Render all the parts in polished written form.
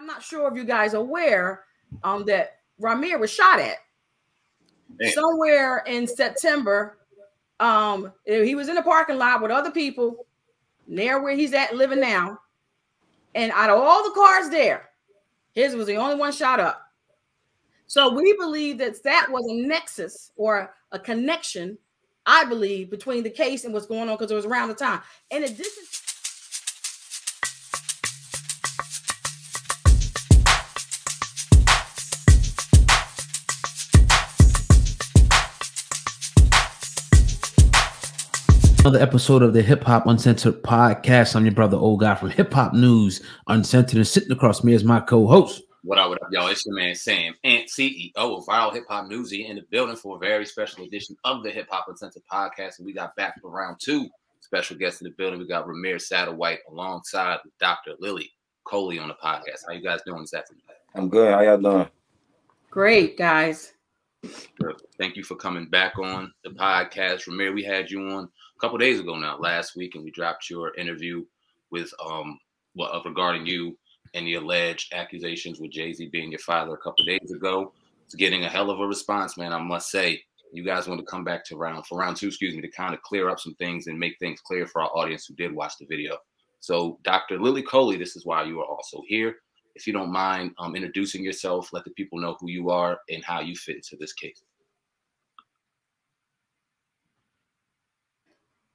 I'm not sure if you guys are aware that Rymir was shot at somewhere in September. He was in the parking lot with other people near where he's at living now. And out of all the cars there, his was the only one shot up. So we believe that was a nexus or a connection, I believe, between the case and what's going on, because it was around the time. In addition, another episode of the Hip Hop Uncensored Podcast. I'm your brother, Old Guy from Hip Hop News Uncensored, and sitting across me is my co-host. What up, y'all? It's your man Sam, Ant, CEO of Viral Hip Hop News, in the building for a very special edition of the Hip Hop Uncensored Podcast. And we got back for round two. Special guest in the building. We got Rymir Satterwaite alongside Dr. Lily Coley on the podcast. How you guys doing this afternoon? I'm good. How y'all doing? Great, guys. Good. Thank you for coming back on the podcast. Rymir, we had you on a couple days ago now, last week, and we dropped your interview with regarding you and the alleged accusations with Jay-Z being your father a couple of days ago. It's getting a hell of a response, man. I must say, you guys want to come back to round two, to kind of clear up some things and make things clear for our audience who did watch the video. So, Dr. Lily Coley, this is why you are also here. If you don't mind introducing yourself, let the people know who you are and how you fit into this case.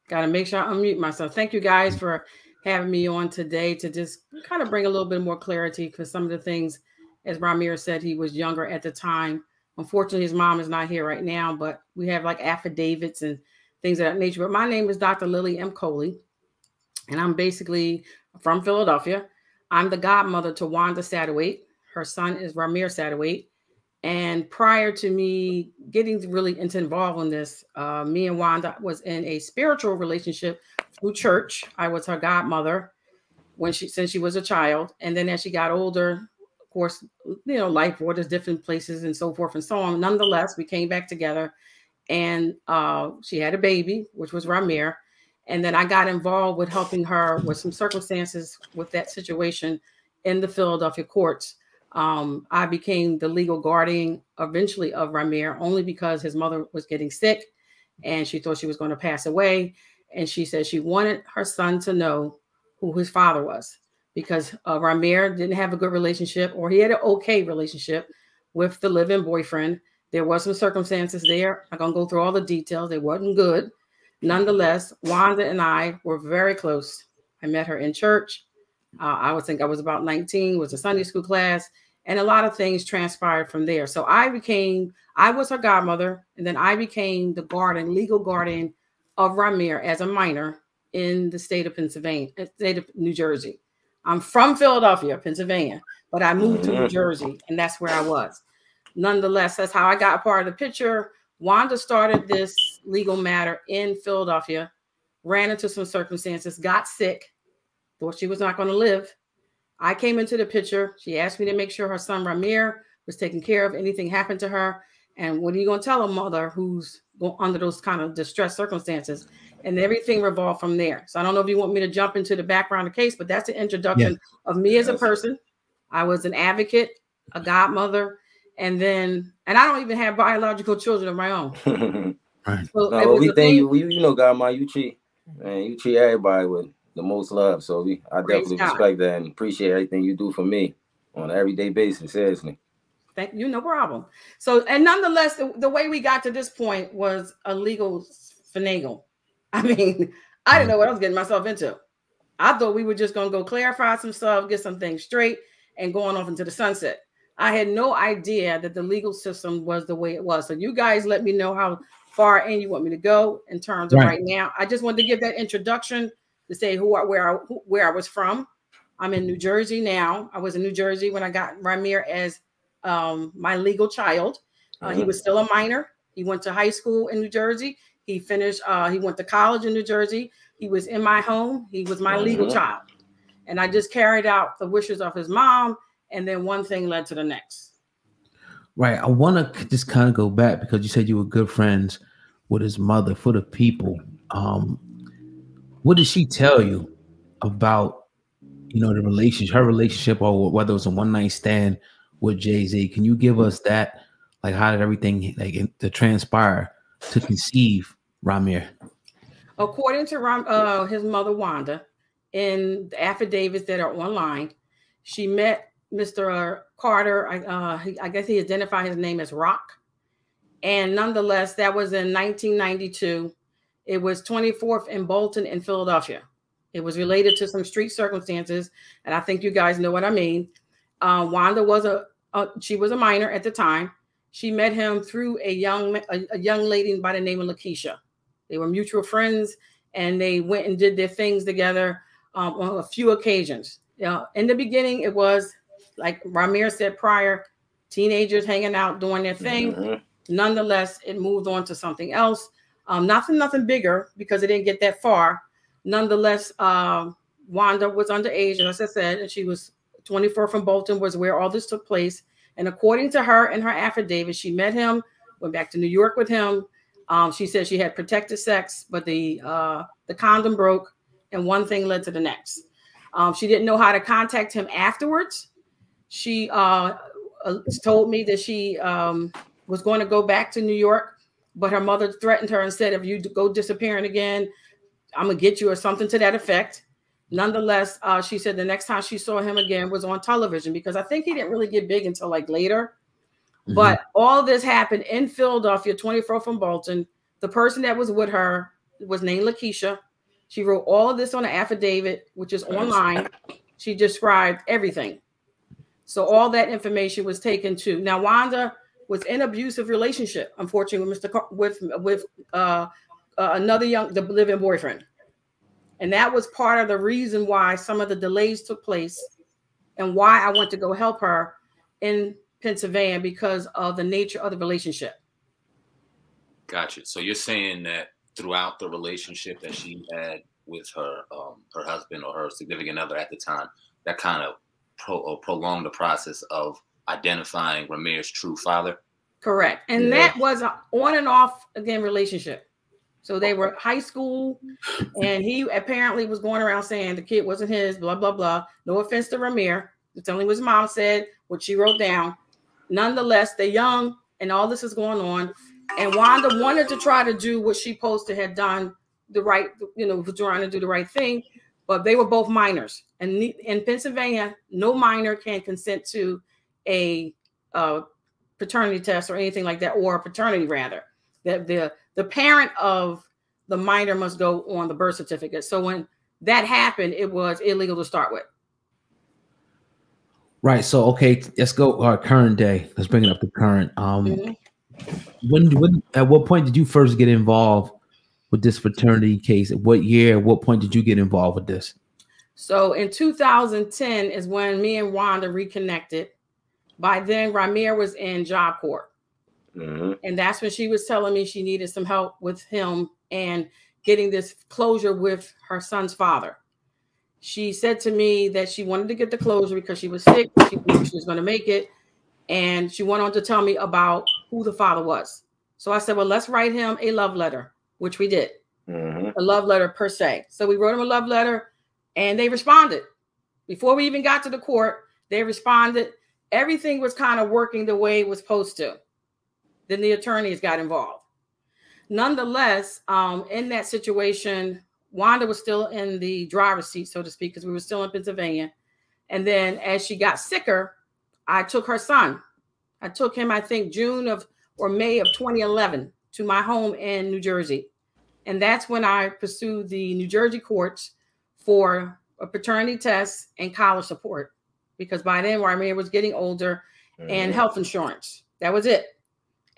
Got to make sure I unmute myself. Thank you guys for having me on today to just kind of bring a little bit more clarity, because some of the things, as Rymir said, he was younger at the time. Unfortunately, his mom is not here right now, but we have like affidavits and things of that nature. But my name is Dr. Lily M. Coley, and I'm basically from Philadelphia. I'm the godmother to Wanda Satterwaite. Her son is Rymir Satterwaite. And prior to me getting really involved in this, me and Wanda was in a spiritual relationship through church. I was her godmother since she was a child. And then as she got older, of course, life brought us different places and so forth and so on. Nonetheless, we came back together, and she had a baby, which was Rymir. And then I got involved with helping her with some circumstances with that situation in the Philadelphia courts. I became the legal guardian eventually of Rymir, only because his mother was getting sick and she thought she was going to pass away. And she said she wanted her son to know who his father was, because Rymir didn't have a good relationship, or he had an okay relationship with the live-in boyfriend. There was some circumstances there. I'm going to go through all the details. They wasn't good. Nonetheless, Wanda and I were very close. I met her in church. I would think I was about 19, was a Sunday school class, and a lot of things transpired from there. So I was her godmother, and then I became the legal guardian of Rymir as a minor in the state of New Jersey. I'm from Philadelphia, Pennsylvania, but I moved to New Jersey, and that's where I was. Nonetheless, that's how I got a part of the picture. Wanda started this legal matter in Philadelphia, ran into some circumstances, got sick, thought she was not going to live. I came into the picture. She asked me to make sure her son Rymir was taken care of. Anything happened to her. And what are you going to tell a mother who's under those kind of distressed circumstances? And everything revolved from there. So I don't know if you want me to jump into the background of the case, but that's the introduction of me as a person. I was an advocate, a godmother, and I don't even have biological children of my own. Right. So we think you godmother, you treat everybody with the most love. So I definitely respect that and appreciate everything you do for me on an everyday basis. Seriously. Thank you. No problem. So, and nonetheless, the way we got to this point was a legal finagle. I mean, I didn't know what I was getting myself into. I thought we were just going to go clarify some stuff, get some things straight, and going off into the sunset. I had no idea that the legal system was the way it was. So you guys let me know how far in you want me to go in terms of right now. I just wanted to give that introduction to say where I was from. I'm in New Jersey now. I was in New Jersey when I got Rymir as my legal child. He was still a minor. He went to high school in New Jersey. He finished, he went to college in New Jersey. He was in my home. He was my legal child. And I just carried out the wishes of his mom. And then one thing led to the next. Right. I want to just kind of go back, because you said you were good friends with his mother. For the people, what did she tell you about you know, her relationship, or whether it was a one-night stand with Jay-Z. Can you give us that? Like, how did everything to transpire to conceive Rymir? According to his mother, Wanda, in the affidavits that are online, she met Mr. Carter. I guess he identified his name as Rock. And nonetheless, that was in 1992. It was 24th in Bolton in Philadelphia. It was related to some street circumstances. And I think you guys know what I mean. Wanda was she was a minor at the time. She met him through a young lady by the name of Lakeisha. They were mutual friends, and they went and did their things together on a few occasions. In the beginning, it was, like Rymir said prior, teenagers hanging out, doing their thing. Mm-hmm. Nonetheless, it moved on to something else. Nothing bigger, because it didn't get that far. Nonetheless, Wanda was underage, as I said, and she was 24 from Bolton, was where all this took place. And according to her in her affidavit, she met him, went back to New York with him. She said she had protected sex, but the condom broke, and one thing led to the next. She didn't know how to contact him afterwards. She told me that she was going to go back to New York, but her mother threatened her and said, if you go disappearing again, I'm going to get you, or something to that effect. Nonetheless, she said the next time she saw him again was on television, because I think he didn't really get big until like later. Mm-hmm. But all this happened in Philadelphia, 24 from Bolton. The person that was with her was named Lakeisha. She wrote all of this on an affidavit, which is online. She described everything. So all that information was taken to. Now, Wanda was in an abusive relationship, unfortunately, with another the living boyfriend. And that was part of the reason why some of the delays took place, and why I went to go help her in Pennsylvania, because of the nature of the relationship. Gotcha. So you're saying that throughout the relationship that she had with her husband, or her significant other at the time, that kind of prolonged the process of identifying Rymir's true father? Correct. And that was an on and off, again, relationship. So they were high school, and he apparently was going around saying the kid wasn't his, blah, blah, blah. No offense to Rymir. It's only what his mom said, what she wrote down. Nonetheless, they're young, and all this is going on. And Wanda wanted to try to do what she supposed to have done, trying to do the right thing. But they were both minors. And in Pennsylvania, no minor can consent to a paternity test or anything like that, or a paternity, rather. The parent of the minor must go on the birth certificate. So when that happened, it was illegal to start with. Right. So, okay, let's go current day. Let's bring it up to current. When at what point did you first get involved with this fraternity case? At what year? At what point did you get involved with this? So in 2010 is when me and Wanda reconnected. By then, Rymir was in job court. Mm-hmm. And that's when she was telling me she needed some help with him and getting this closure with her son's father. She said to me that she wanted to get the closure because she was sick. She knew she was going to make it. And she went on to tell me about who the father was. So I said, well, let's write him a love letter, which we did. Mm-hmm. A love letter per se. So we wrote him a love letter, and they responded. Before we even got to the court, they responded. Everything was kind of working the way it was supposed to. Then the attorneys got involved. Nonetheless, in that situation, Wanda was still in the driver's seat, so to speak, because we were still in Pennsylvania. And then as she got sicker, I took her son. I took him, I think, June or May of 2011 to my home in New Jersey. And that's when I pursued the New Jersey courts for a paternity test and college support, because by then Rymir was getting older, and health insurance. That was it.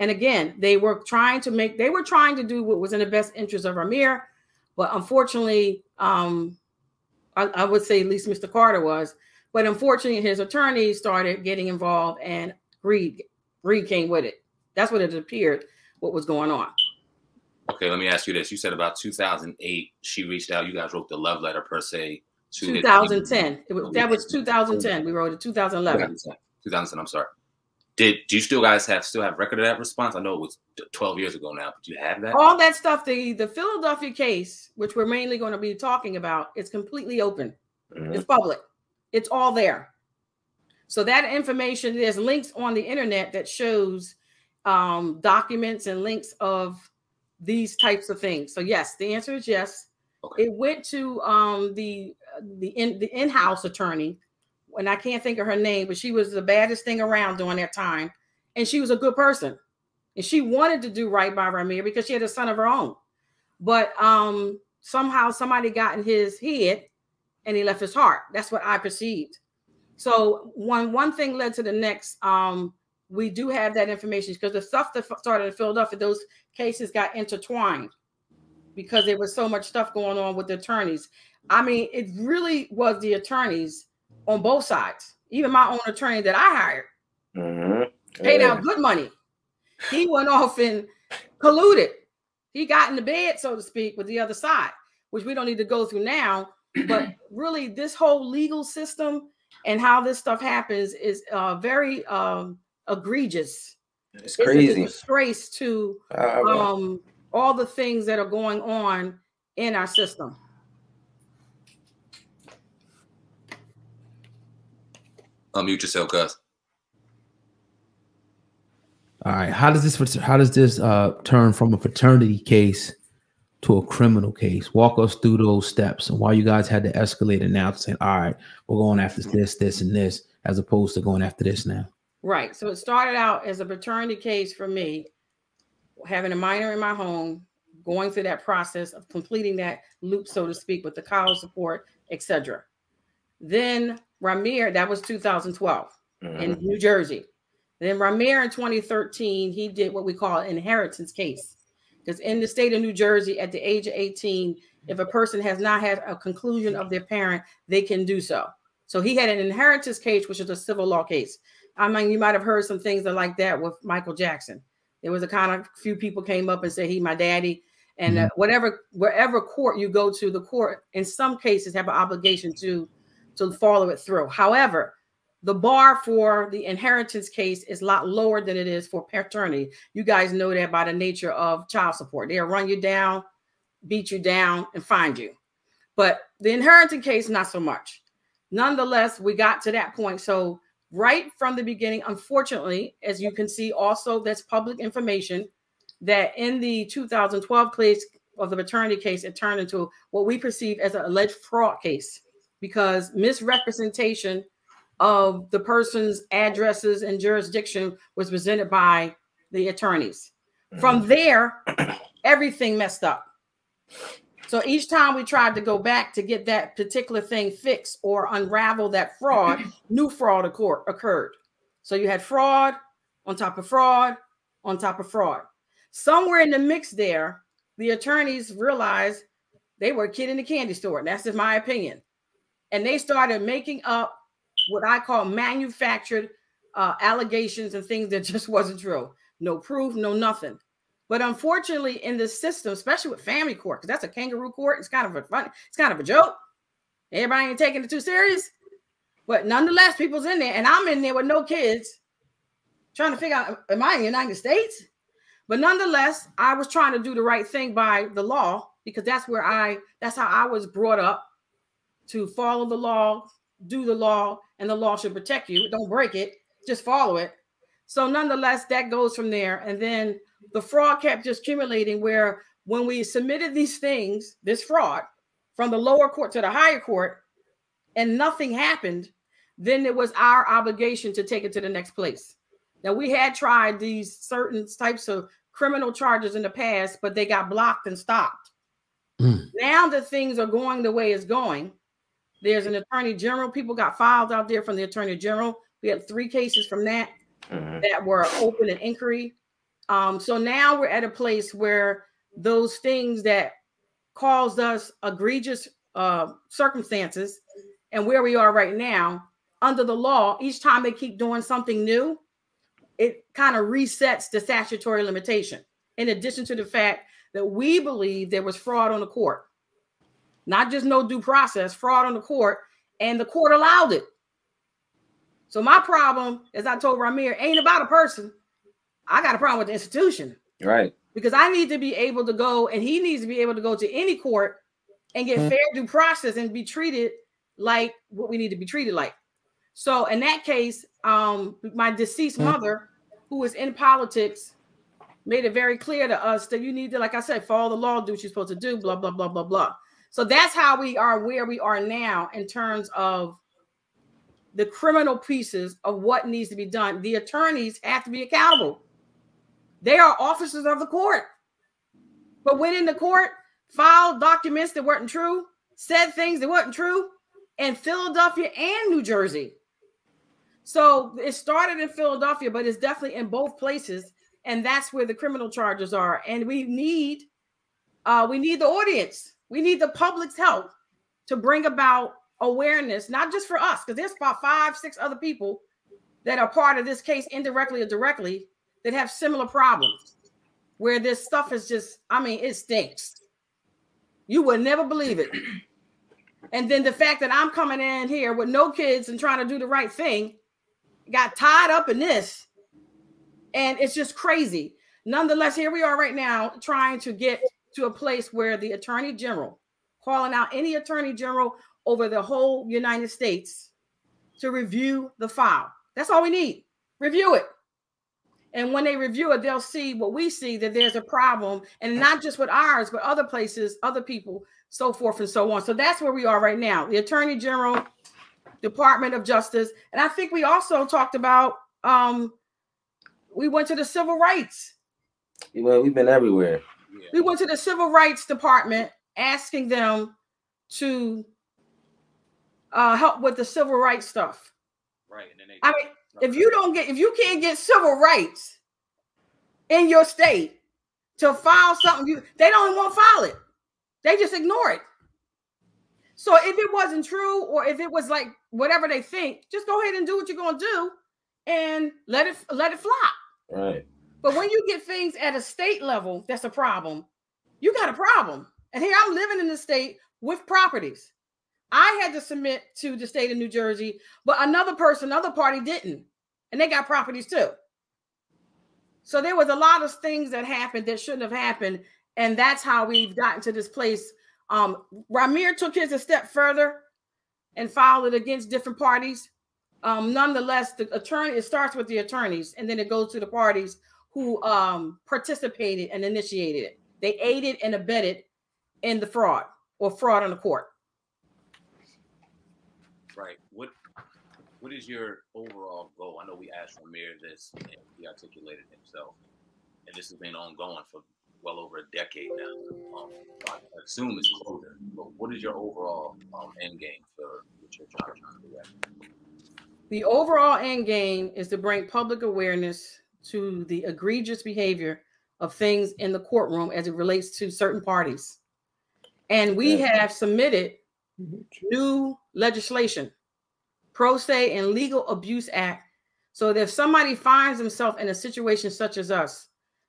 And again, they were trying to do what was in the best interest of Rymir. But unfortunately, I would say at least Mr. Carter was, but unfortunately his attorney started getting involved, and greed came with it. That's what it appeared, what was going on. Okay, let me ask you this. You said about 2008, she reached out. You guys wrote the love letter per se. 2010. That was 2010. We wrote it 2011. 2010, I'm sorry. Do you still have record of that response? I know it was 12 years ago now, but do you have that? All that stuff, the Philadelphia case, which we're mainly going to be talking about, is completely open. Mm-hmm. It's public. It's all there. So that information, there's links on the internet that shows documents and links of these types of things. So yes, the answer is yes. Okay. It went to the in-house attorney, and I can't think of her name, but she was the baddest thing around during that time, and she was a good person, and she wanted to do right by Rymir because she had a son of her own. But somehow somebody got in his head, and he left his heart. That's what I perceived. So one thing led to the next. We do have that information because the stuff that started in Philadelphia, those cases got intertwined because there was so much stuff going on with the attorneys. I mean, it really was the attorneys on both sides. Even my own attorney that I hired paid out good money. He went off and colluded. He got in the bed, so to speak, with the other side, which we don't need to go through now. But really, this whole legal system and how this stuff happens is very egregious. It's crazy. It's a disgrace to all the things that are going on in our system. Unmute yourself, Gus. All right. How does this turn from a fraternity case to a criminal case? Walk us through those steps and why you guys had to escalate it now to say, all right, we're going after this, and this, as opposed to going after this now. Right. So it started out as a fraternity case for me, having a minor in my home, going through that process of completing that loop, so to speak, with the college support, etc. Then Rymir, that was 2012 in New Jersey. Then Rymir in 2013, he did what we call an inheritance case. Because in the state of New Jersey, at the age of 18, if a person has not had a conclusion of their parent, they can do so. So he had an inheritance case, which is a civil law case. I mean, you might have heard some things like that with Michael Jackson. There was a kind of few people came up and said, he my daddy. And wherever court you go to, the court in some cases have an obligation to follow it through. However, the bar for the inheritance case is a lot lower than it is for paternity. You guys know that by the nature of child support. They'll run you down, beat you down, and find you. But the inheritance case, not so much. Nonetheless, we got to that point. So right from the beginning, unfortunately, as you can see also, that's public information, that in the 2012 case of the paternity case, it turned into what we perceive as an alleged fraud case because misrepresentation of the person's addresses and jurisdiction was presented by the attorneys. From there, everything messed up. So each time we tried to go back to get that particular thing fixed or unravel that fraud, new fraud occurred. So you had fraud on top of fraud on top of fraud. Somewhere in the mix there, the attorneys realized they were a kid in the candy store. And that's just my opinion. And they started making up what I call manufactured allegations and things that just wasn't true. No proof, no nothing. But unfortunately, in this system, especially with family court, because that's a kangaroo court, it's kind of a joke. Everybody ain't taking it too serious. But nonetheless, people's in there, and I'm in there with no kids, trying to figure out, am I in the United States? But nonetheless, I was trying to do the right thing by the law, because that's how I was brought up, to follow the law, do the law, and the law should protect you. Don't break it, just follow it. So nonetheless, that goes from there. And then the fraud kept just accumulating, where when we submitted these things, this fraud, from the lower court to the higher court, and nothing happened, then it was our obligation to take it to the next place. Now, we had tried these certain types of criminal charges in the past, but they got blocked and stopped. Now that things are going the way it's going, there's an attorney general. People got files out there from the attorney general. We had 3 cases from that that were open in inquiry. So now we're at a place where those things that caused us egregious circumstances, and where we are right now, under the law, each time they keep doing something new, it kind of resets the statutory limitation. In addition to the fact that we believe there was fraud on the court. Not just no due process, fraud on the court, and the court allowed it. So my problem, as I told Rymir, ain't about a person. I got a problem with the institution. Right. Because I need to be able to go, and he needs to be able to go to any court and get fair due process and be treated like what we need to be treated like. So in that case, my deceased mother, who was in politics, made it very clear to us that you need to, like I said, follow the law, do what you're supposed to do, blah, blah, blah, blah, blah. So that's how we are where we are now in terms of the criminal pieces of what needs to be done. The attorneys have to be accountable. They are officers of the court. But went in the court, filed documents that weren't true, said things that weren't true in Philadelphia and New Jersey. So it started in Philadelphia, but it's definitely in both places. And that's where the criminal charges are. And we need the audience. We need the public's help to bring about awareness, not just for us, because there's about 5-6 other people that are part of this case indirectly or directly that have similar problems where this stuff is just, I mean, it stinks. You would never believe it. And then the fact that I'm coming in here with no kids and trying to do the right thing, got tied up in this, and it's just crazy. Nonetheless, here we are right now trying to get to a place where the Attorney General, calling out any Attorney General over the whole United States to review the file. That's all we need. Review it. And when they review it, they'll see what we see, that there's a problem, and not just with ours, but other places, other people, so forth and so on. So that's where we are right now. The Attorney General, Department of Justice. And I think we also talked about, we went to the civil rights. We've been everywhere. We went to the Civil Rights Department asking them to help with the civil rights stuff. Right. And then they, I mean, if you can't get civil rights in your state to file something, they don't even want to file it. They just ignore it. So if it wasn't true, or if it was like whatever they think, just go ahead and do what you're going to do and let it fly. Right. But when you get things at a state level, that's a problem. You got a problem. And here I'm living in the state with properties. I had to submit to the state of New Jersey, but another party didn't. And they got properties too. So there was a lot of things that happened that shouldn't have happened. And that's how we've gotten to this place. Rymir took his a step further and filed it against different parties. Nonetheless, it starts with the attorneys, and then it goes to the parties who participated and initiated it. They aided and abetted in the fraud or fraud on the court. Right. What is your overall goal? I know we asked Rymir this, and he articulated himself, and this has been ongoing for well over a decade now. I assume it's closer. But what is your overall end game for what you're trying to do? The overall end game is to bring public awareness to the egregious behavior of things in the courtroom as it relates to certain parties. And we have submitted new legislation, Pro Se and Legal Abuse Act, so that if somebody finds themselves in a situation such as us,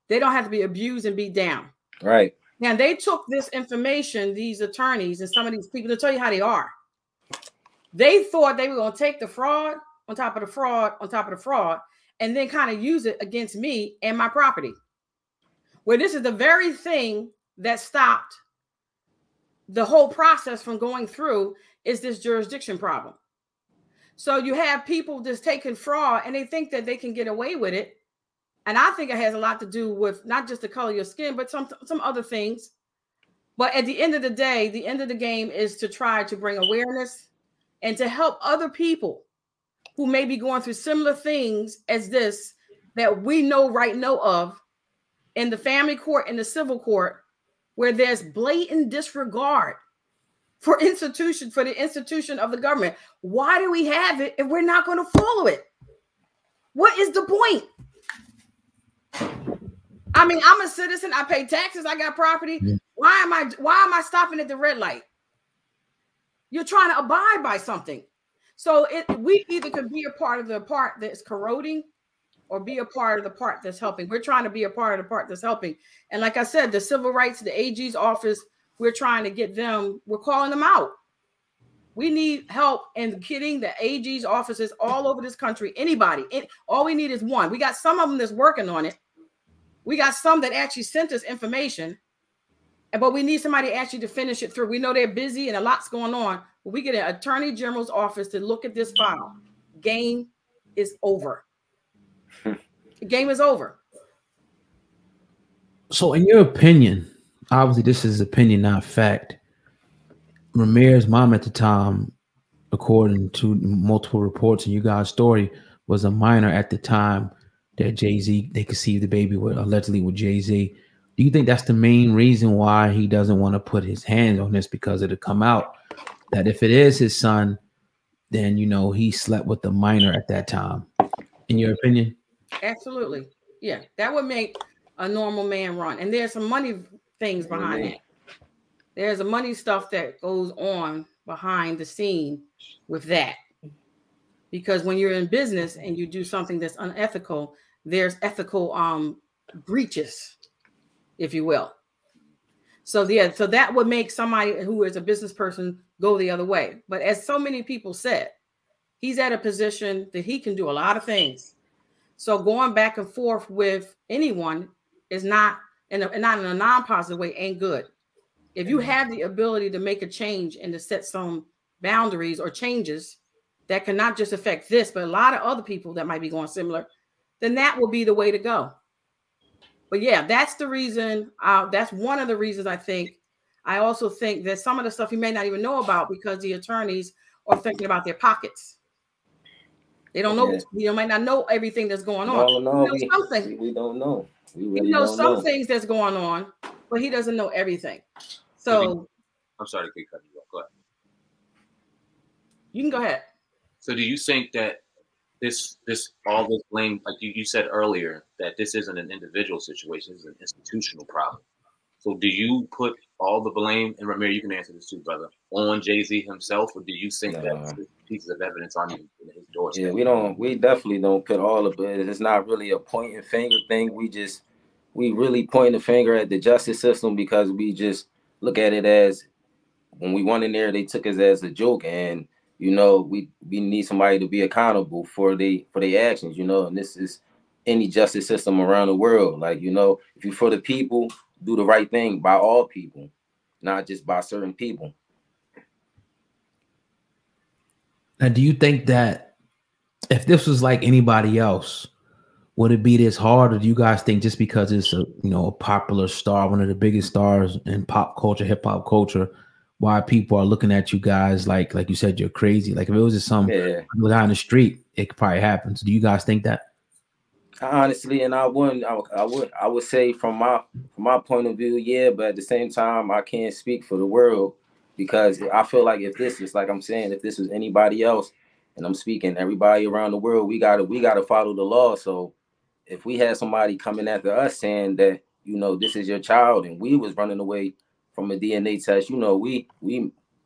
they don't have to be abused and beat down. Right. Now, they took this information, these attorneys and some of these people, to tell you how they are. They thought they were going to take the fraud on top of the fraud on top of the fraud and then kind of use it against me and my property. Where this is the very thing that stopped the whole process from going through is this jurisdiction problem. So you have people just taking fraud and they think that they can get away with it. And I think it has a lot to do with not just the color of your skin, but some other things. But at the end of the day, the end of the game is to try to bring awareness and to help other people who may be going through similar things as this that we know of in the family court and the civil court, where there's blatant disregard for the institution of the government. Why do we have it if we're not going to follow it? What is the point? I mean, I'm a citizen. I pay taxes. I got property. Yeah. Why am I stopping at the red light? You're trying to abide by something. So we either could be a part of the part that's corroding or be a part of the part that's helping. We're trying to be a part of the part that's helping. And like I said, the civil rights, the AG's office, we're trying to get them, we're calling them out. We need help in getting the AG's offices all over this country. Anybody, all we need is one. We got some of them that's working on it. We got some that actually sent us information, but we need somebody actually to finish it through. We know they're busy and a lot's going on, we get an attorney general's office to look at this file, game is over. The game is over. So in your opinion, obviously this is opinion, not fact, Rymir's mom at the time, according to multiple reports in you guys' story, was a minor at the time that Jay-Z, they conceived the baby with, allegedly with Jay-Z. Do you think that's the main reason why he doesn't want to put his hands on this? Because it'll come out that if it is his son, then, you know, he slept with the minor at that time. In your opinion? Absolutely. Yeah, that would make a normal man run. And there's some money things behind it. There's a money stuff that goes on behind the scene with that. Because when you're in business and you do something that's unethical, there's ethical breaches, if you will. So yeah, so that would make somebody who is a business person go the other way. But as so many people said, he's at a position that he can do a lot of things. So going back and forth with anyone is not in a non-positive way, ain't good. If you have the ability to make a change and to set some boundaries or changes that can not just affect this, but a lot of other people that might be going similar, then that will be the way to go. But yeah, that's the reason. That's one of the reasons I think. I also think that some of the stuff you may not even know about because the attorneys are thinking about their pockets. They don't know. You might not know everything that's going on. We don't know. We really you know some things that's going on, but he doesn't know everything. So I'm sorry to keep cutting you off. Go ahead. You can go ahead. So do you think that all this blame, like you said earlier, that this isn't an individual situation, it's an institutional problem. So do you put all the blame, and Rymir, you can answer this too, brother, on Jay-Z himself, or do you think that pieces of evidence aren't even in his doorstep? Yeah, we definitely don't put all of it. It's not really a point and finger thing. We really point the finger at the justice system because we just look at it as when we went in there, they took us as a joke, and you know, we need somebody to be accountable for their actions, you know, and this is any justice system around the world. Like, you know, if you're for the people, do the right thing by all people, not just by certain people. Now, do you think that if this was like anybody else, would it be this hard, or do you guys think just because it's a popular star, one of the biggest stars in pop culture, hip hop culture, why people are looking at you guys like you said, you're crazy? Like if it was just some guy on the street, it could probably happen. So do you guys think that? Honestly, and I would say from my point of view, yeah, but at the same time, I can't speak for the world because I feel like if this is, like I'm saying, if this was anybody else, and I'm speaking everybody around the world, we gotta follow the law. So if we had somebody coming after us saying that, you know, this is your child, and we was running away from a DNA test, you know, we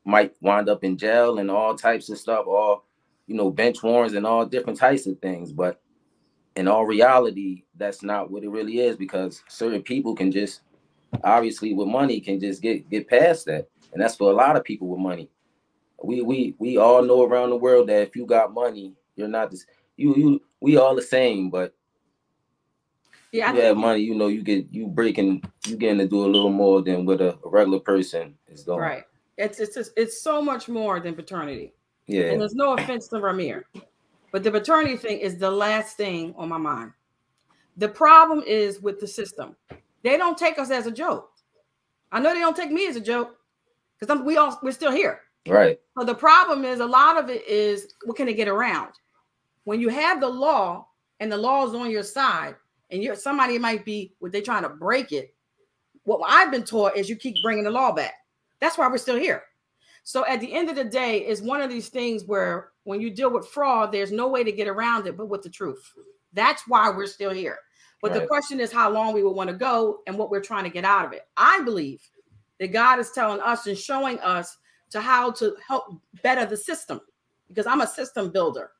might wind up in jail and all types of stuff, or, you know, bench warrants and all different types of things. But in all reality, that's not what it really is, because certain people can just, obviously with money, can just get past that. And that's for a lot of people with money. We all know around the world that if you got money, you're not this, we all the same, but yeah, you have money, you know, you getting to do a little more than what a regular person is doing. Right. It's so much more than paternity. Yeah. And there's no offense to Rymir, but the paternity thing is the last thing on my mind. The problem is with the system. They don't take us as a joke. I know they don't take me as a joke because we're still here. Right. So the problem is a lot of it is what can they get around? When you have the law and the law is on your side, and somebody might be, they're trying to break it. What I've been taught is you keep bringing the law back. That's why we're still here. So at the end of the day, it's one of these things where when you deal with fraud, there's no way to get around it but with the truth. That's why we're still here. But the question is how long we will want to go and what we're trying to get out of it. I believe that God is telling us and showing us to how to help better the system, because I'm a system builder.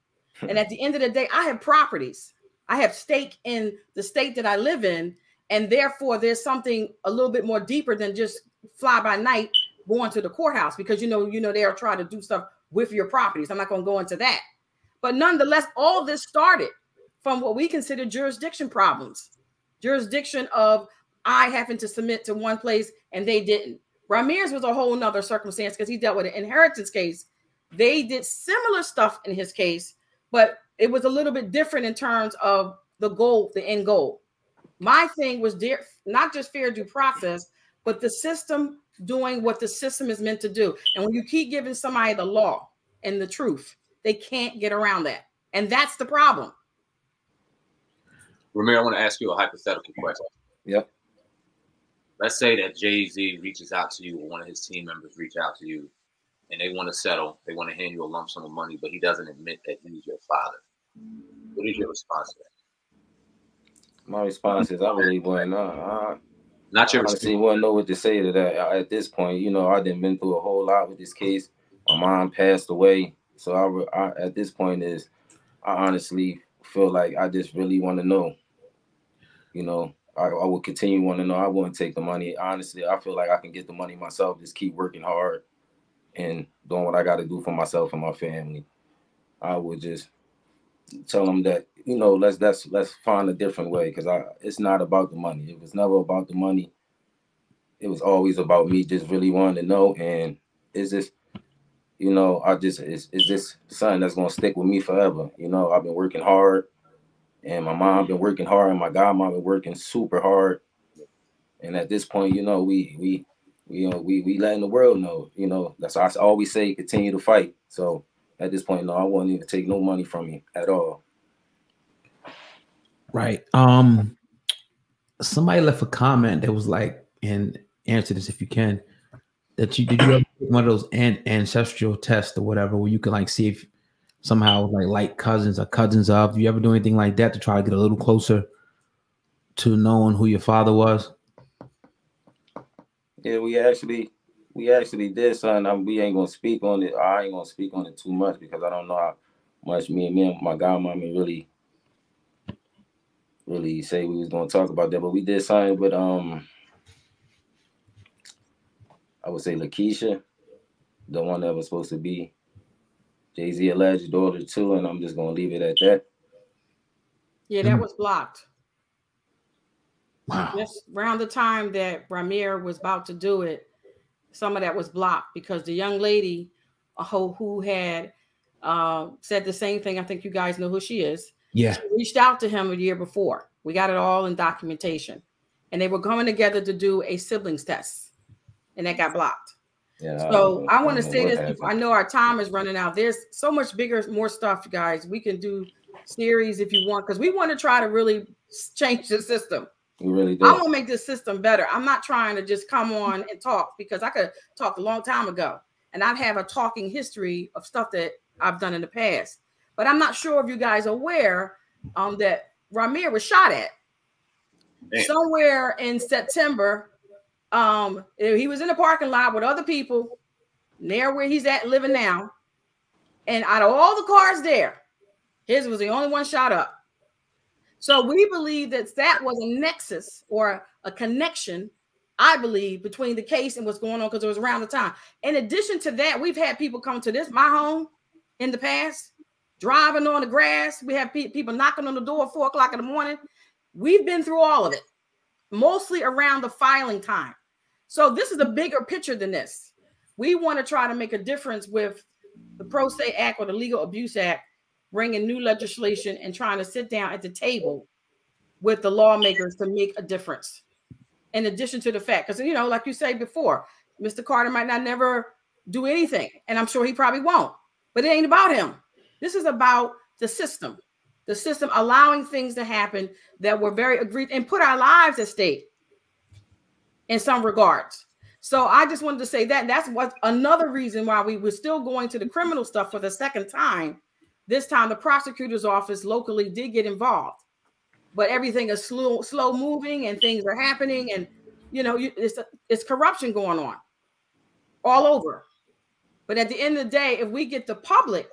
And at the end of the day, I have properties. I have stake in the state that I live in, and therefore there's something a little bit more deeper than just fly by night going to the courthouse, because you know they are trying to do stuff with your properties. I'm not going to go into that, but nonetheless, all this started from what we consider jurisdiction problems, jurisdiction of I having to submit to one place and they didn't. Rymir's was a whole nother circumstance because he dealt with an inheritance case. They did similar stuff in his case, but it was a little bit different in terms of the goal, the end goal. My thing was not just fair due process, but the system doing what the system is meant to do. And when you keep giving somebody the law and the truth, they can't get around that. And that's the problem. Rymir, I want to ask you a hypothetical question. Yep. Let's say that Jay-Z reaches out to you or one of his team members reach out to you and they want to settle. They want to hand you a lump sum of money, but he doesn't admit that he's your father. What is your response to that? My response is I really wouldn't Not your honestly wouldn't know what to say to that at this point. You know, I done been through a whole lot with this case. My mom passed away. So I at this point I honestly feel like I just really want to know. You know, I would continue want to know. I wouldn't take the money. Honestly, I feel like I can get the money myself. Just keep working hard and doing what I got to do for myself and my family. I would just tell them that, you know, let's find a different way, because it's not about the money. It was never about the money. It was always about me just really wanting to know. And it's just, you know, it's just something that's gonna stick with me forever. You know, I've been working hard. And my mom been working hard, and my godmom been working super hard. And at this point, you know, we letting the world know. You know, that's why I always say continue to fight. So at this point, no, I won't even take no money from you at all. Right. Somebody left a comment that was like, and answer this if you can, that did you ever take one of those ancestral tests or whatever, where you can like see if somehow like cousins or cousins of? Do you ever do anything like that to try to get a little closer to knowing who your father was? Yeah, we actually did something. We ain't gonna speak on it. I ain't gonna speak on it too much because I don't know how much me and my godmommy really say we was gonna talk about that. But we did something with I would say Lakeisha, the one that was supposed to be Jay-Z alleged daughter too, and I'm just gonna leave it at that. Yeah, that was blocked. Wow. Just around the time that Rymir was about to do it, some of that was blocked because the young lady who had said the same thing, I think you guys know who she is. Yeah. She reached out to him a year before. We got it all in documentation. And they were coming together to do a siblings test. And that got blocked. Yeah, so I want to say this. I know our time is running out. There's so much bigger, more stuff, guys. We can do series if you want, because we want to try to really change the system. We really do. I want to make this system better. I'm not trying to just come on and talk, because I could talk a long time ago and I'd have a talking history of stuff that I've done in the past. But I'm not sure if you guys are aware that Rymir was shot at. Damn. Somewhere in September. He was in the parking lot with other people near where he's at living now. And out of all the cars there, his was the only one shot up. So we believe that was a nexus or a connection, I believe, between the case and what's going on, because it was around the time. In addition to that, we've had people come to my home in the past, driving on the grass. We have people knocking on the door at 4 o'clock in the morning. We've been through all of it, mostly around the filing time. So this is a bigger picture than this. We want to try to make a difference with the Pro Se Act or the Legal Abuse Act, bringing new legislation and trying to sit down at the table with the lawmakers to make a difference. In addition to the fact, because, you know, like you said before, Mr. Carter might not never do anything, and I'm sure he probably won't, but it ain't about him. This is about the system allowing things to happen that were very agreed and put our lives at stake in some regards. So I just wanted to say that that's what another reason why we were still going to the criminal stuff for the second time. This time the prosecutor's office locally did get involved, but everything is slow moving and things are happening, and you know, it's corruption going on all over. But at the end of the day, if we get the public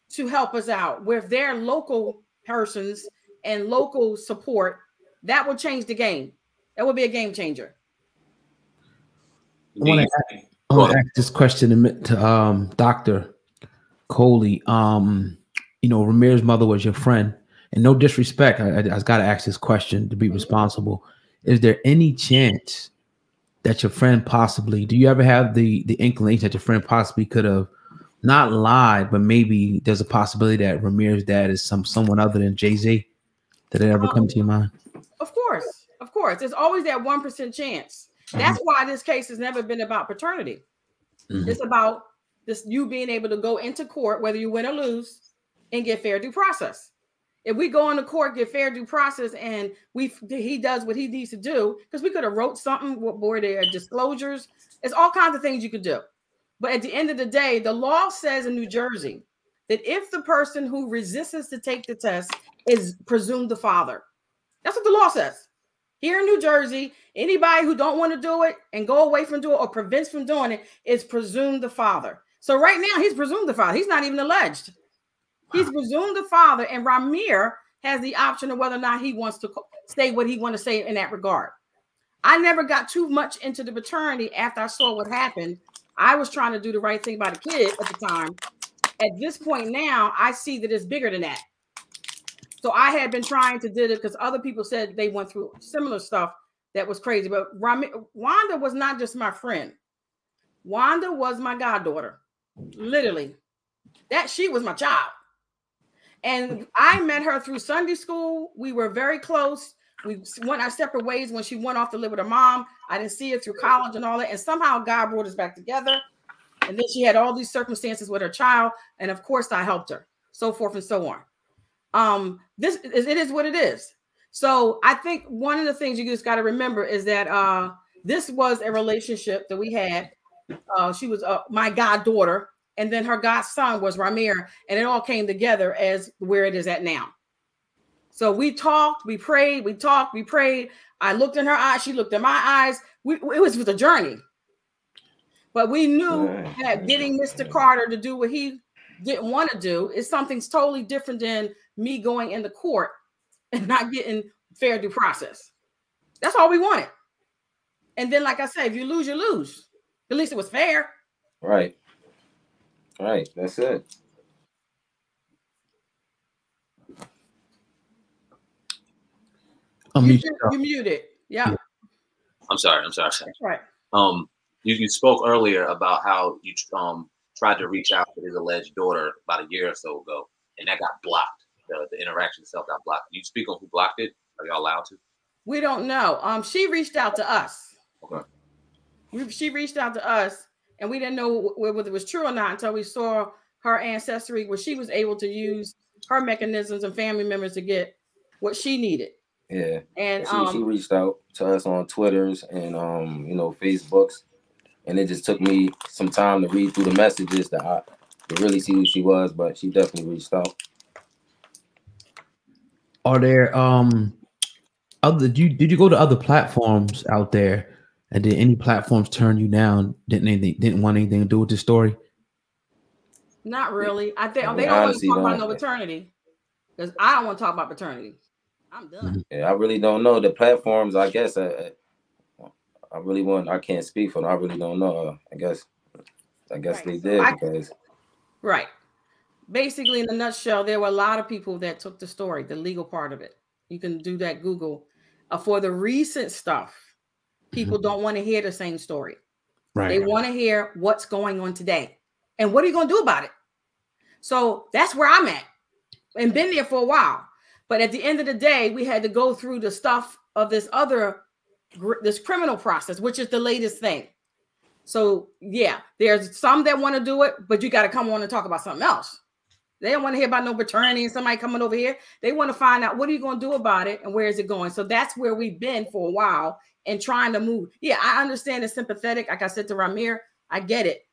to help us out with their local persons and local support, that will change the game. That would be a game changer. I want to ask this question to Dr. Coley. You know, Rymir's mother was your friend, and no disrespect, I got to ask this question to be responsible. Is there any chance that your friend possibly, do you ever have the inclination that your friend possibly could have not lied, but maybe there's a possibility that Rymir's dad is someone other than Jay-Z? Did it ever come to your mind? Of course. Of course. There's always that 1% chance. That's why this case has never been about paternity. It's about this, you being able to go into court, whether you win or lose, and get fair due process. If we go into court, get fair due process, and he does what he needs to do, because we could have wrote something where there are disclosures. It's all kinds of things you could do. But at the end of the day, the law says in New Jersey that if the person who resists to take the test is presumed the father, that's what the law says. Here in New Jersey, anybody who don't want to do it and go away from doing it or prevents from doing it is presumed the father. So right now, he's presumed the father. He's not even alleged. He's presumed the father, and Rymir has the option of whether or not he wants to say what he wants to say in that regard. I never got too much into the paternity after I saw what happened. I was trying to do the right thing by the kid at the time. At this point now, I see that it's bigger than that. So I had been trying to do it because other people said they went through similar stuff that was crazy. But Wanda was not just my friend. Wanda was my goddaughter. Literally. That she was my child. And I met her through Sunday school. We were very close. We went our separate ways when she went off to live with her mom. I didn't see her through college and all that. And somehow God brought us back together. And then she had all these circumstances with her child. And of course, I helped her, so forth and so on. It is what it is. So I think one of the things you just got to remember is that this was a relationship that we had. She was my goddaughter, and then her godson was Rymir, and it all came together as where it is at now. So we talked, we prayed, we talked, we prayed. I looked in her eyes, she looked in my eyes. It was a journey. But we knew that getting Mr. Carter to do what he didn't want to do is something totally different than me going into court and not getting fair due process. That's all we wanted. And then, like I said, if you lose, you lose. At least it was fair. Right. Right. That's it. You muted. Yeah. I'm sorry. That's right. You spoke earlier about how you tried to reach out to his alleged daughter about a year or so ago, and that got blocked. The interaction itself got blocked. Can you speak on who blocked it? Are y'all allowed to? We don't know. She reached out to us. Okay. She reached out to us, and we didn't know whether it was true or not until we saw her ancestry, where she was able to use her mechanisms and family members to get what she needed. Yeah. And she reached out to us on Twitters and Facebooks, and it just took me some time to read through the messages to really see who she was, but she definitely reached out. Are there did you go to other platforms out there, and did any platforms turn you down? Didn't want anything to do with this story? Not really. I think they don't want to talk about no paternity, because I don't want to talk about paternity. I'm done. Yeah, I really don't know the platforms. I guess I can't speak for them. I really don't know. I guess right. They did because right. Basically, in a nutshell, there were a lot of people that took the story, the legal part of it. You can do that Google. For the recent stuff, people don't want to hear the same story. Right. They want to hear what's going on today. And what are you going to do about it? So that's where I'm at, and been there for a while. But at the end of the day, we had to go through the stuff of this criminal process, which is the latest thing. So yeah, there's some that want to do it, but you got to come on and talk about something else. They don't want to hear about no paternity and somebody coming over here. They want to find out, what are you going to do about it and where is it going? So that's where we've been for a while and trying to move. Yeah, I understand it's sympathetic. Like I said to Rymir, I get it.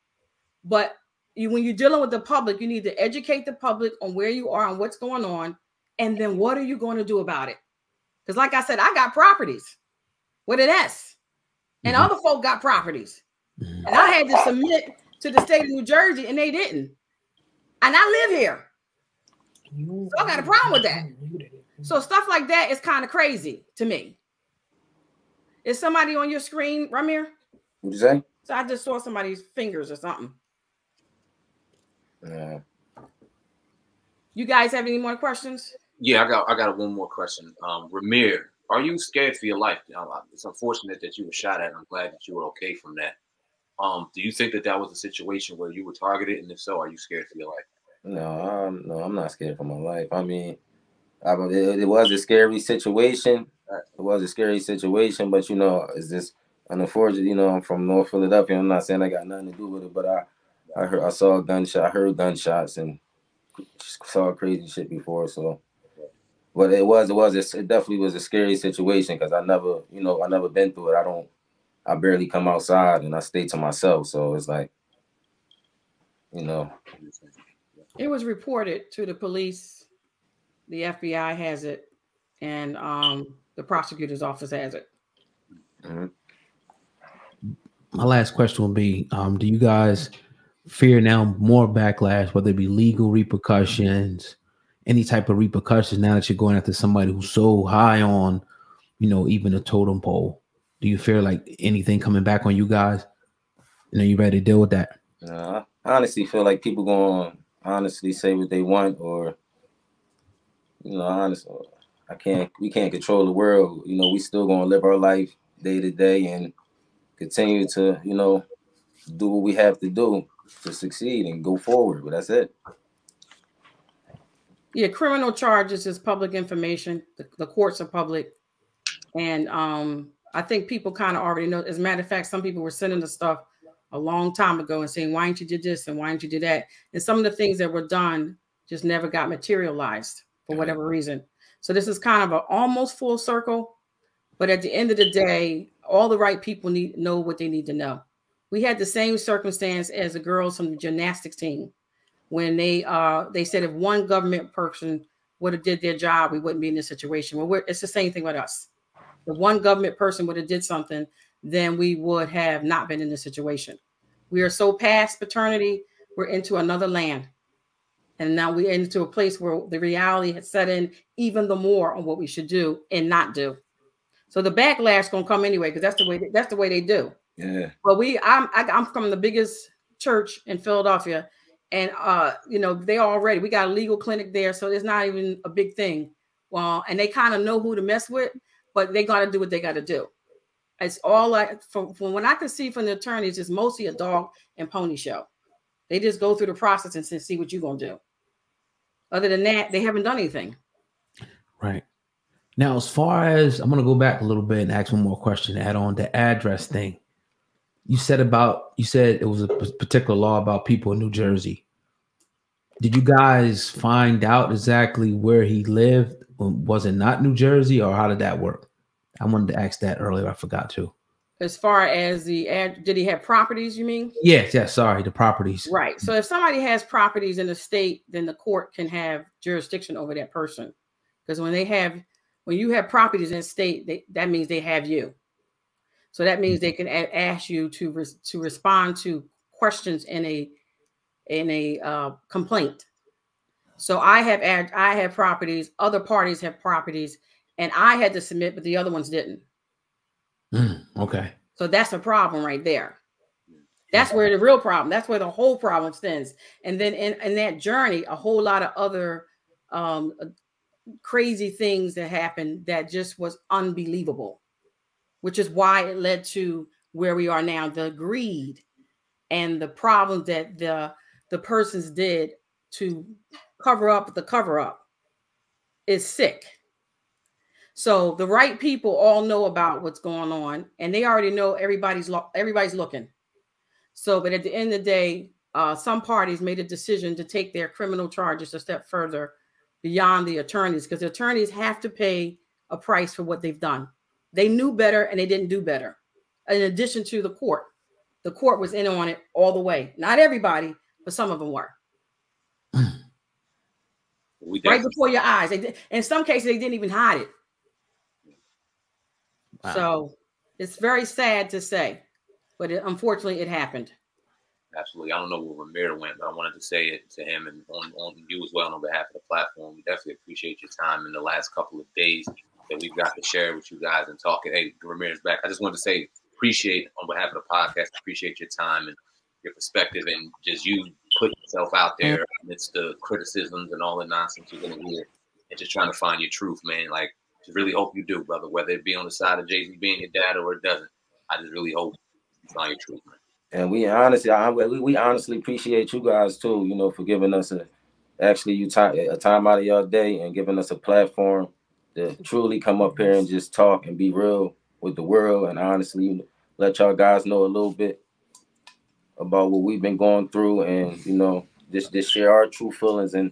But when you're dealing with the public, you need to educate the public on where you are and what's going on. And then what are you going to do about it? Because like I said, I got properties with an S, and other folk got properties. And I had to submit to the state of New Jersey, and they didn't. And I live here. So I got a problem with that. So stuff like that is kind of crazy to me. Is somebody on your screen, Rymir? What'd you say? So I just saw somebody's fingers or something. Yeah. You guys have any more questions? Yeah, I got one more question. Rymir, Are you scared for your life? It's unfortunate that you were shot at. I'm glad that you were okay from that. Do you think that was a situation where you were targeted? And if so, are you scared for your life? No, I'm not scared for my life. I mean, it was a scary situation. It was a scary situation, but it's just unfortunate. I'm from North Philadelphia. I'm not saying I got nothing to do with it, but I saw a gunshot. I heard gunshots and saw crazy shit before. So, but it definitely was a scary situation because I never been through it. I barely come outside and I stay to myself. So it's like, It was reported to the police. The FBI has it, and the prosecutor's office has it. Mm-hmm. My last question will be, do you guys fear now more backlash, whether it be legal repercussions, any type of repercussions now that you're going after somebody who's so high on, even a totem pole? Do you fear like anything coming back on you guys? You ready to deal with that? I honestly feel like people going to honestly say what they want, or, honestly, we can't control the world. We still going to live our life day to day and continue to, do what we have to do to succeed and go forward. But that's it. Yeah, criminal charges is public information. The courts are public. And I think people kind of already know. As a matter of fact, some people were sending the stuff a long time ago and saying, why didn't you do this and why didn't you do that? And some of the things that were done just never got materialized for whatever reason. So this is kind of an almost full circle. But at the end of the day, all the right people know what they need to know. We had the same circumstance as the girls from the gymnastics team when they said if one government person would have did their job, we wouldn't be in this situation. Well, it's the same thing with us. If one government person would have did something, then we would have not been in this situation. We are so past paternity, we're into another land. And now we're into a place where the reality has set in even the more on what we should do and not do. So the backlash gonna come anyway, because that's the way they do. Yeah. But I'm from the biggest church in Philadelphia, and we got a legal clinic there, so it's not even a big thing. Well, and they kind of know who to mess with, but they got to do what they got to do. It's all like from what I can see from the attorneys, it's mostly a dog and pony show. They just go through the process and see what you're gonna do. Other than that, they haven't done anything. Right. Now, as far as I'm going to go back a little bit and ask one more question to add on the address thing. You said it was a particular law about people in New Jersey. Did you guys find out exactly where he lived? Was it not New Jersey, or how did that work? I wanted to ask that earlier. I forgot to. As far as did he have properties, you mean? Yes. Sorry, the properties. Right. So if somebody has properties in the state, then the court can have jurisdiction over that person. Because when you have properties in the state, that means they have you. So that means they can ask you to respond to questions in a complaint. So I have properties, other parties have properties, and I had to submit, but the other ones didn't. Okay. So that's a problem right there. That's where the real problem, that's where the whole problem stands. And then in that journey, a whole lot of other crazy things that happened that just was unbelievable, which is why it led to where we are now. The greed and the problems that the persons did to cover up the cover up is sick. So the right people all know about what's going on, and they already know everybody's looking. So, but at the end of the day, some parties made a decision to take their criminal charges a step further beyond the attorneys, because the attorneys have to pay a price for what they've done. They knew better and they didn't do better. In addition to the court was in on it all the way. Not everybody, but some of them were. Right before your eyes. In some cases, they didn't even hide it. Wow. So it's very sad to say, but unfortunately it happened. Absolutely. I don't know where Rymir went, but I wanted to say it to him and on you as well on behalf of the platform. We definitely appreciate your time in the last couple of days that we've got to share with you guys and talking. Hey, Rymir's back. I just wanted to say appreciate on behalf of the podcast, appreciate your time and your perspective and just you putting yourself out there amidst the criticisms and all the nonsense you're going to hear and just trying to find your truth, man. Like, Just really hope you do, brother. Whether it be on the side of Jay-Z being your dad or it doesn't, I just really hope you find your truth, man. And we honestly appreciate you guys too, you know, for giving us a time out of your day and giving us a platform to truly come up here and just talk and be real with the world, and honestly let y'all guys know a little bit about what we've been going through, and you know, just share our true feelings and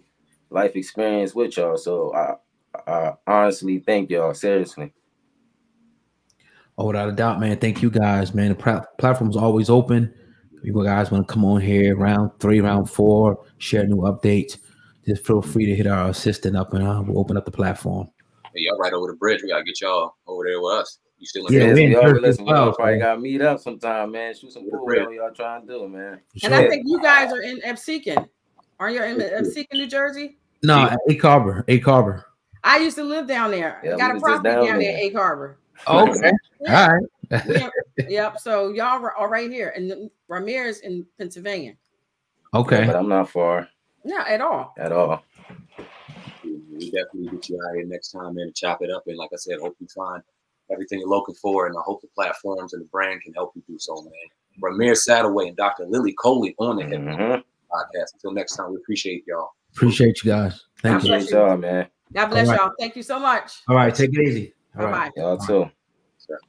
life experience with y'all. So I honestly thank y'all, seriously. Oh, without a doubt, man. Thank you guys, man. The platform's always open. If you guys want to come on here, round 3, round 4, share new updates, just feel free to hit our assistant up, and we'll open up the platform. Hey, y'all right over the bridge. We gotta get y'all over there with us. You still in y'all probably gotta meet up sometime, man. Shoot some pool, whatever y'all trying to do, man. And I think you guys are in Absecon. Aren't you in Absecon, New Jersey? No, Egg Harbor. I used to live down there. Yeah, got a property down there at Egg Harbor. Okay. Yeah. All right. Yep. So y'all are right here, and Rymir is in Pennsylvania. Okay. Yeah, but I'm not far. No, at all. At all. We definitely get you out here next time, man, to chop it up. And like I said, hope you find everything you're looking for, and I hope the platforms and the brand can help you do so, man. Rymir Satterwaite and Dr. Lily Coley on the HHU Podcast. Until next time, we appreciate y'all. Appreciate you guys. Thank you. Appreciate y'all, man. God bless y'all. Thank you so much. All right, take it easy. Bye bye. Y'all too. Sure.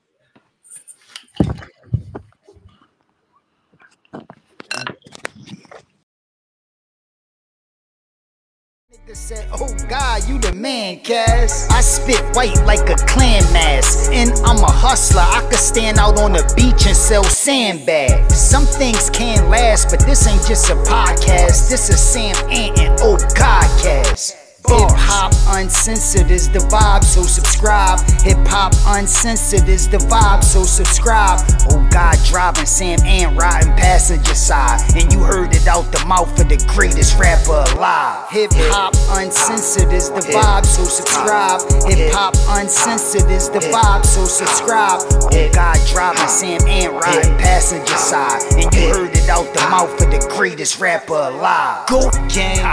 Nigga said, oh God, you the man, Cass. I spit white like a clan mask, and I'm a hustler. I could stand out on the beach and sell sandbags. Some things can't last, but this ain't just a podcast. This is Sam Ant and Oh God Cass. Hip hop uncensored is the vibe, so subscribe. Hip hop uncensored is the vibe, so subscribe. Oh God, driving Sam Ant riding passenger side, and you heard it out the mouth of the greatest rapper alive. Hip hop uncensored is the vibe, so subscribe. Hip hop uncensored is the vibe, so subscribe. Oh God, driving Sam Ant riding passenger side, and you heard it out the mouth of the greatest rapper alive. Go gang.